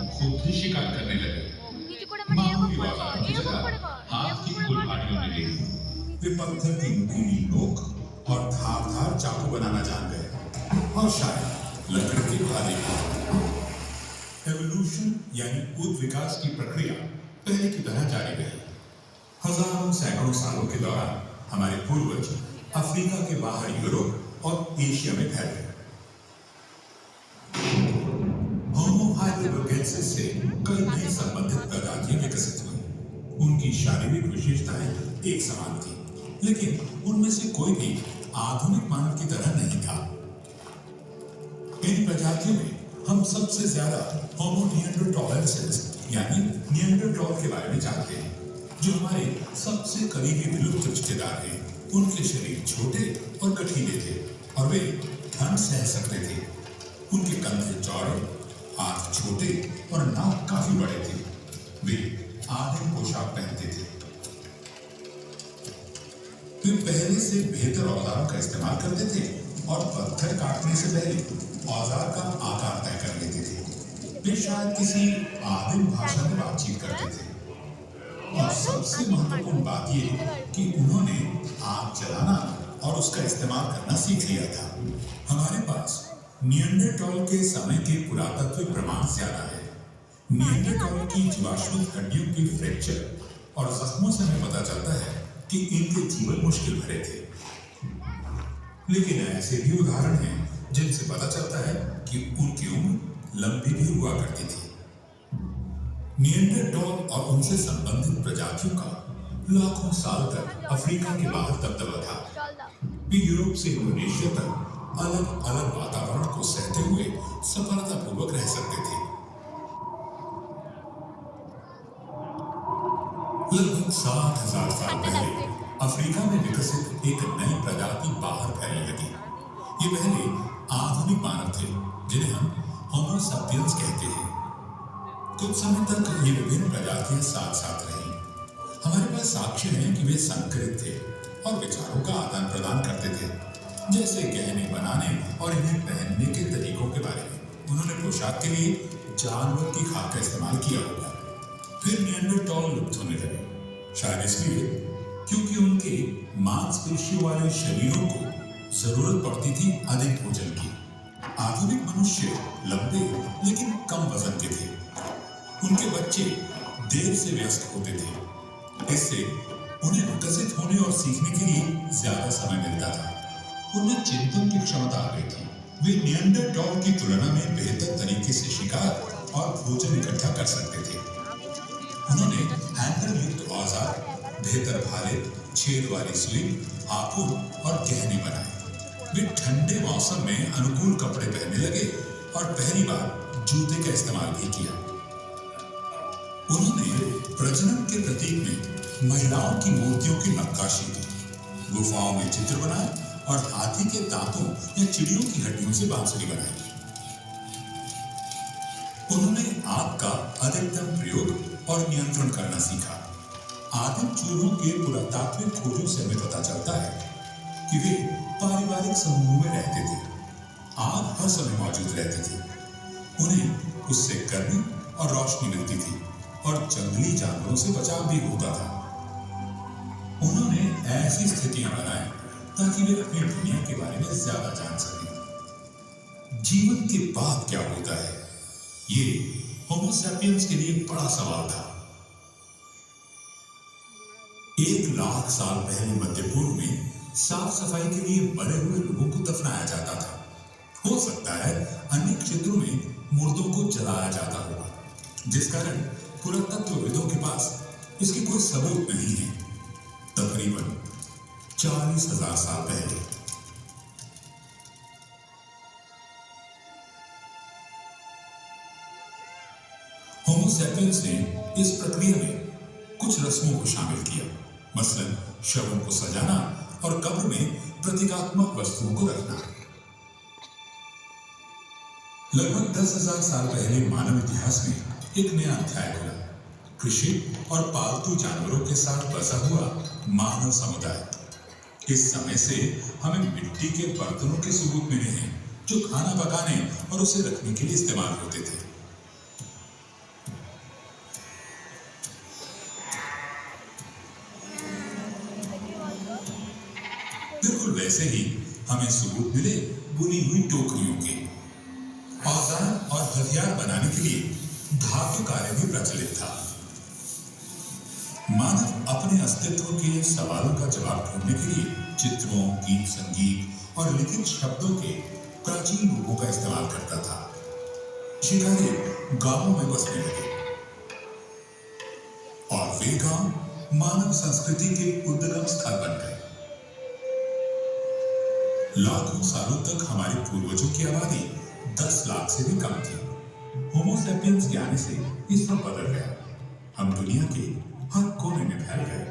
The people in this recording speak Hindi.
खुद ही शिकार करने लगे। मामूली औजारों की जगह हाथ की कुल्हाड़ियों ने ले ली। वे पत्थर की नुकीली नोक और धारदार चाकू बनाना जान गए और शायद लकड़ी के भाले भी। एवोल्यूशन यानी उत्विकास की प्रक्रिया पहले की तरह जारी रही। हजारों सैकड़ों सालों के दौरान हमारे पूर्वज अफ्रीका के बाहर यूरोप और एशिया में फैल गए। होमो हाइड्रोबेंगेंसिस से कई नई संबंधित प्रजातियां विकसित हुई। उनकी शारीरिक विशेषताएं एक समान थी, लेकिन उनमें से कोई भी आधुनिक मानव की तरह नहीं था। इन प्रजातियों में हम सबसे ज्यादा होमो निएंडरथालेंसिस यानी निएंडरथॉल के बारे में जानते हैं, जो हमारे सबसे करीबी विलुप्त रिश्तेदार हैं। उनके शरीर छोटे और गठीले थे और वे ठंड सह सकते थे। उनके कंधे चौड़े, हाथ छोटे और नाक काफी बड़े थे। वे आदिम पोशाक पहनते थे। वे पहले से बेहतर औजारों का इस्तेमाल करते थे और पत्थर काटने से पहले औजार का आकार तय कर लेते थे। वे शायद किसी आदिम भाषा में बातचीत करते थे। और सबसे महत्वपूर्ण बात यह कि उन्होंने आग जलाना और उसका इस्तेमाल करना सीख लिया था। हमारे पास निएंडरथॉल के समय के पुरातत्व प्रमाण ज्यादा है। निएंडरथॉल की जीवाश्मिक हड्डियों की फ्रैक्चर और जख्मों से हमें पता चलता है कि इनके जीवन मुश्किल भरे थे। लेकिन ऐसे भी उदाहरण हैं जिनसे पता चलता है कि उनकी उम्र लंबी भी हुआ करती थी। निएंडरथॉल और उनसे संबंधित प्रजातियों का लाखों साल तक अफ्रीका के बाहर दबदबा था। वे यूरोप से इंडोनेशिया तक अलग अलग वातावरण को सहते हुए सफलतापूर्वक रह सकते थे। लगभग 7,000 साल पहले अफ्रीका में विकसित एक नई प्रजाति बाहर फैलने लगी। ये पहले आधुनिक मानव थे जिन्हें हम होमो सैपियंस कहते हैं। कुछ समय तक ये विभिन्न प्रजातियां साथ साथ रहीं। हमारे पास साक्ष्य हैं कि वे संकरित थे और विचारों का आदान प्रदान करते थे, जैसे गहने बनाने और इन्हें पहनने के तरीकों के बारे में। उन्होंने पोशाक के लिए जानवर की खाल का इस्तेमाल किया होगा। फिर निएंडरथॉल लुप्त होने लगे, शायद इसलिए क्योंकि उनके मांसपेशियों वाले शरीरों को जरूरत पड़ती थी अधिक भोजन की। आधुनिक मनुष्य लंबे लेकिन कम वजन के थे। उनके बच्चे देर से वयस्क होते थे, इससे उन्हें विकसित होने और सीखने के लिए ज्यादा समय मिलता था। उनमें चिंतन की क्षमता आ गई थी। वे निएंडरथॉल की तुलना में बेहतर तरीके से शिकार और भोजन इकट्ठा कर सकते थे। उन्होंने हैंडल युक्त औजार, बेहतर भाले, छेद वाली सुई, हाथों और गहने बनाए। वे ठंडे मौसम में अनुकूल कपड़े पहनने लगे और पहली बार जूते का इस्तेमाल भी किया। उन्होंने प्रजनन के प्रतीक में महिलाओं की मूर्तियों की नक्काशी की, गुफाओं में चित्र बनाए और हाथी के दांतों या चिड़ियों की हड्डियों से बांसुरी बनाई। उन्होंने आग का अधिकतम प्रयोग और नियंत्रण करना सीखा। आदिम चूहों के पुरातात्विक खोजों से हमें पता चलता है कि वे पारिवारिक समूहों में रहते थे। आग हर समय मौजूद रहती थी। उन्हें उससे गर्मी और रोशनी मिलती थी और जंगली जानवरों से बचाव भी होता था। उन्होंने ऐसी स्थितियां बनाई ताकि वे अपनी दुनिया के बारे में ज्यादा जान सकें। जीवन के बाद क्या होता है, ये होमो सैपियंस के लिए बड़ा सवाल था। 1,00,000 साल पहले मध्य पूर्व में साफ सफाई के लिए मरे हुए लोगों को दफनाया जाता था। हो सकता है अन्य क्षेत्रों में मुर्दों को जलाया जाता होगा, जिस कारण पुरातत्वविदों के पास इसकी कोई सबूत नहीं है। तकरीबन 40,000 साल पहले होमो सैपियंस ने इस प्रक्रिया में कुछ रस्मों को शामिल किया, मसलन शवों को सजाना और कब्र में प्रतीकात्मक वस्तुओं को रखना। लगभग 10,000 साल पहले मानव इतिहास में एक नया अध्याय खुला। कृषि और पालतू जानवरों के साथ बसा हुआ मानव समुदाय। इस समय से हमें मिट्टी के बर्तनों के सबूत मिले हैं जो खाना पकाने और उसे रखने के लिए इस्तेमाल होते थे। बिल्कुल वैसे ही हमें सबूत मिले बुनी हुई टोकरियों के। औजार और हथियार बनाने के लिए धातु कार्य भी प्रचलित था। मानव अपने अस्तित्व के सवालों का जवाब ढूंढने के लिए चित्रों, गीत संगीत और लिखित शब्दों के प्राचीन रूपों का इस्तेमाल करता था। शिकारी गांवों में बसने लगे और वे गांव मानव संस्कृति के उद्गम स्थल बन गए। लाखों सालों तक हमारे पूर्वजों की आबादी 10 लाख से भी कम थी। होमो सैपियंस के आने से ये सब बदल गया। हम दुनिया के हर कोने में फैल गए।